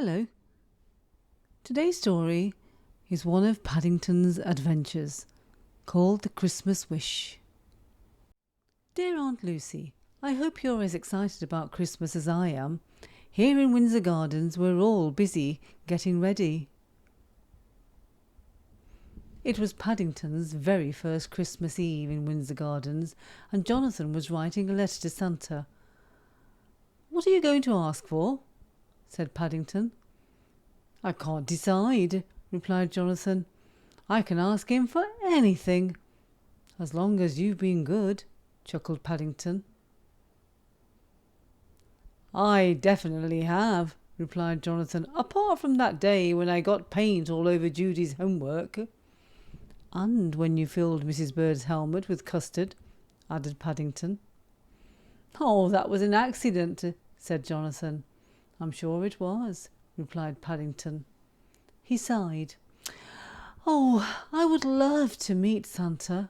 Hello. Today's story is one of Paddington's adventures, called The Christmas Wish. Dear Aunt Lucy, I hope you're as excited about Christmas as I am. Here in Windsor Gardens we're all busy getting ready. It was Paddington's very first Christmas Eve in Windsor Gardens, and Jonathan was writing a letter to Santa. "What are you going to ask for?" said Paddington. "I can't decide," replied Jonathan. "I can ask him for anything." "As long as you've been good," chuckled Paddington. "I definitely have," replied Jonathan, "apart from that day when I got paint all over Judy's homework." "And when you filled Mrs. Bird's helmet with custard," added Paddington. "Oh, that was an accident," said Jonathan. "I'm sure it was," replied Paddington. He sighed. "Oh, I would love to meet Santa."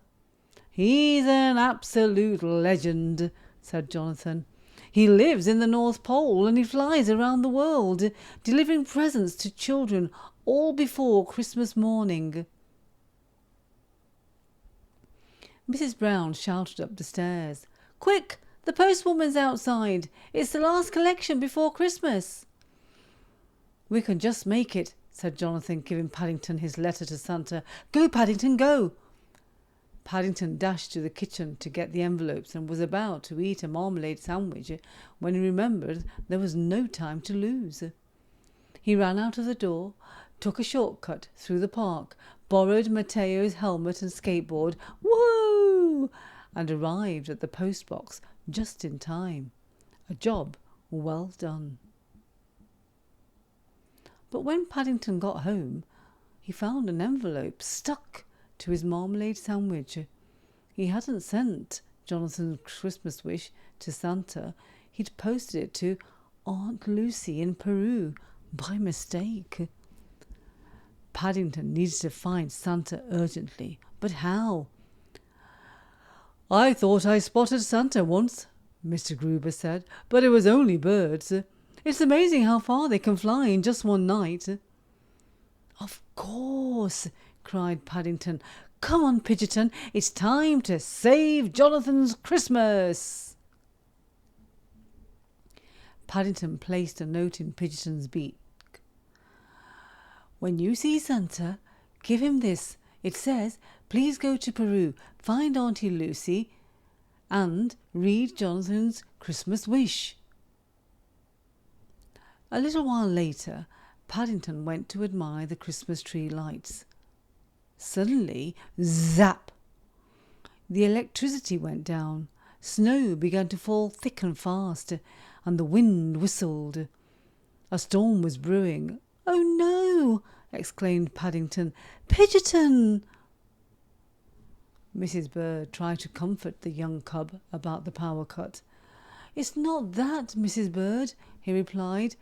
"He's an absolute legend," said Jonathan. "He lives in the North Pole and he flies around the world, delivering presents to children all before Christmas morning." Mrs. Brown shouted up the stairs. "Quick! The postwoman's outside. It's the last collection before Christmas." "We can just make it," said Jonathan, giving Paddington his letter to Santa. "Go, Paddington, go!" Paddington dashed to the kitchen to get the envelopes and was about to eat a marmalade sandwich when he remembered there was no time to lose. He ran out of the door, took a shortcut through the park, borrowed Matteo's helmet and skateboard, woo! and arrived at the postbox just in time. A job well done. But when Paddington got home, he found an envelope stuck to his marmalade sandwich. He hadn't sent Jonathan's Christmas wish to Santa. He'd posted it to Aunt Lucy in Peru by mistake. Paddington needed to find Santa urgently, but how? "I thought I spotted Santa once," Mr. Gruber said, "but it was only birds. It's amazing how far they can fly in just one night." "Of course," cried Paddington. "Come on, Pidgeotton, it's time to save Jonathan's Christmas." Paddington placed a note in Pidgeotton's beak. "When you see Santa, give him this. It says, 'Please go to Peru, find Auntie Lucy, and read Jonathan's Christmas wish.'" A little while later, Paddington went to admire the Christmas tree lights. Suddenly, zap! The electricity went down. Snow began to fall thick and fast, and the wind whistled. A storm was brewing. "Oh no!" exclaimed Paddington. "Pidgeotton!" Mrs. Bird tried to comfort the young cub about the power cut. "It's not that, Mrs. Bird," he replied.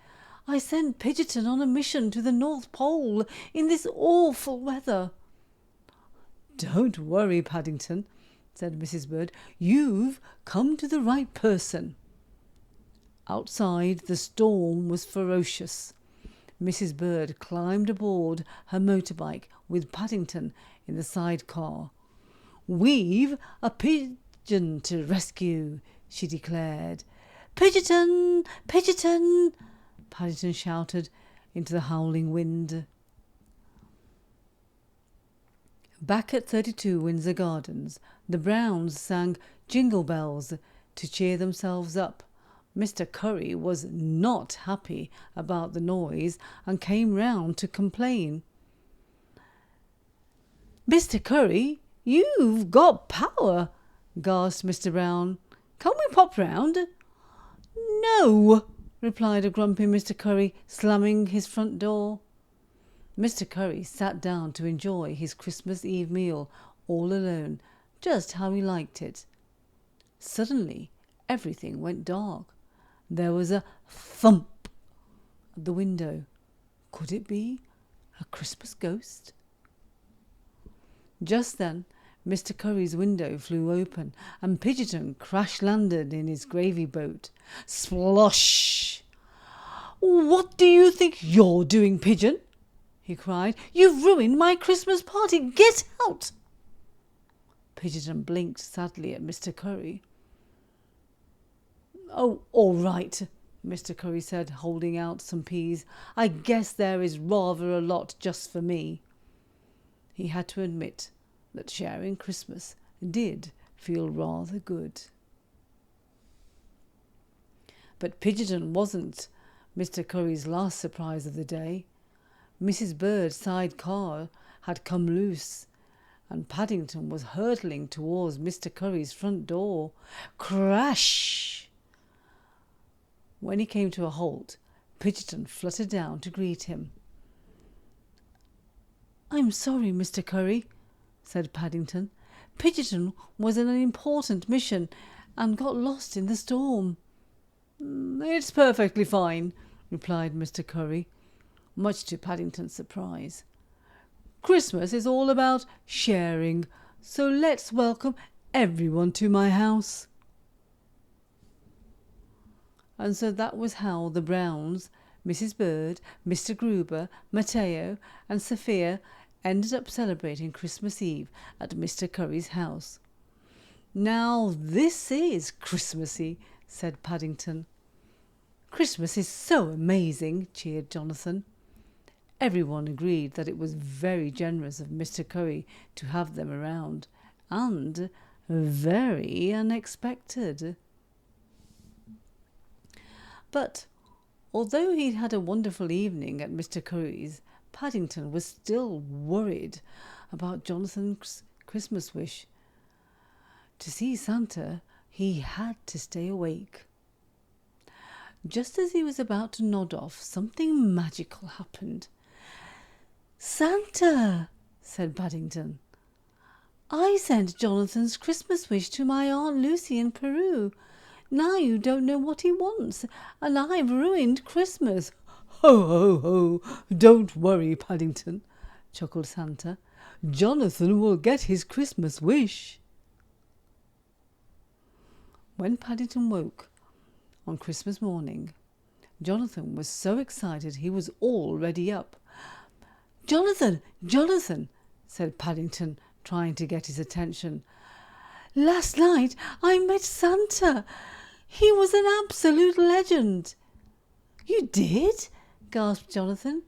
"I sent Pidgeotton on a mission to the North Pole in this awful weather." "Don't worry, Paddington," said Mrs. Bird. "You've come to the right person." Outside, the storm was ferocious. Mrs. Bird climbed aboard her motorbike with Paddington in the sidecar. "We've a pigeon to rescue," she declared. "Pidgeotton! Pidgeotton!" Paddington shouted into the howling wind. Back at 32 Windsor Gardens, the Browns sang Jingle Bells to cheer themselves up. Mr. Curry was not happy about the noise and came round to complain. "Mr. Curry, you've got power," gasped Mr. Brown. "Can we pop round?" "No," replied a grumpy Mr. Curry, slamming his front door. Mr. Curry sat down to enjoy his Christmas Eve meal all alone, just how he liked it. Suddenly, everything went dark. There was a thump at the window. Could it be a Christmas ghost? Just then, Mr. Curry's window flew open and Pidgeotton crash-landed in his gravy boat. Splosh! "What do you think you're doing, Pigeon?" he cried. "You've ruined my Christmas party. Get out!" Pigeon blinked sadly at Mr. Curry. "Oh, all right," Mr. Curry said, holding out some peas. "I guess there is rather a lot just for me." He had to admit that sharing Christmas did feel rather good. But Pigeon wasn't Mr. Curry's last surprise of the day. Mrs. Bird's side car had come loose, and Paddington was hurtling towards Mr. Curry's front door. Crash! When he came to a halt, Pigeon fluttered down to greet him. "I'm sorry, Mr. Curry," said Paddington. "Pigeon was in an important mission and got lost in the storm." "It's perfectly fine," replied Mr. Curry, much to Paddington's surprise. "Christmas is all about sharing, so let's welcome everyone to my house." And so that was how the Browns, Mrs. Bird, Mr. Gruber, Matteo and Sophia ended up celebrating Christmas Eve at Mr. Curry's house. "Now this is Christmassy," said Paddington. "Christmas is so amazing," cheered Jonathan. Everyone agreed that it was very generous of Mr. Curry to have them around, and very unexpected. But although he'd had a wonderful evening at Mr. Curry's, Paddington was still worried about Jonathan's Christmas wish. To see Santa, he had to stay awake. Just as he was about to nod off, something magical happened. "Santa," said Paddington, "I sent Jonathan's Christmas wish to my Aunt Lucy in Peru. Now you don't know what he wants, and I've ruined Christmas." "Ho, ho, ho! Don't worry, Paddington," chuckled Santa. "Jonathan will get his Christmas wish." When Paddington woke on Christmas morning, Jonathan was so excited he was already up. "Jonathan, Jonathan," said Paddington, trying to get his attention. "Last night I met Santa. He was an absolute legend." "You did?" gasped Jonathan.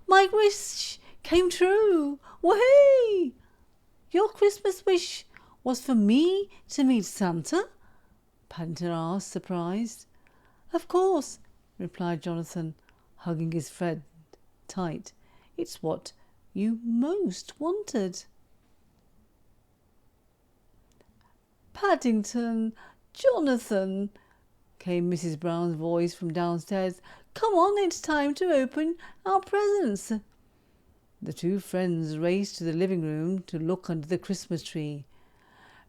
"My wish came true. Wahey!" "Your Christmas wish was for me to meet Santa?" Paddington asked, surprised. "Of course," replied Jonathan, hugging his friend tight. "It's what you most wanted." "Paddington, Jonathan," came Mrs. Brown's voice from downstairs. "Come on, it's time to open our presents." The two friends raced to the living room to look under the Christmas tree.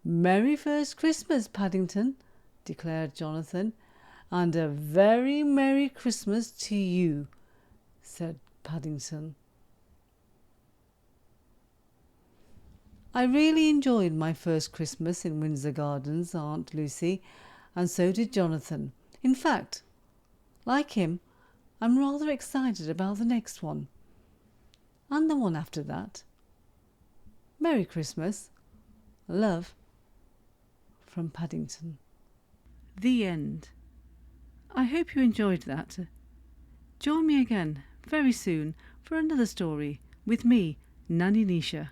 "Merry first Christmas, Paddington," declared Jonathan. "And a very Merry Christmas to you," said Paddington. "I really enjoyed my first Christmas in Windsor Gardens, Aunt Lucy, and so did Jonathan. In fact, like him, I'm rather excited about the next one. And the one after that. Merry Christmas. Love, from Paddington." The end. I hope you enjoyed that. Join me again very soon for another story with me, NannyNisha.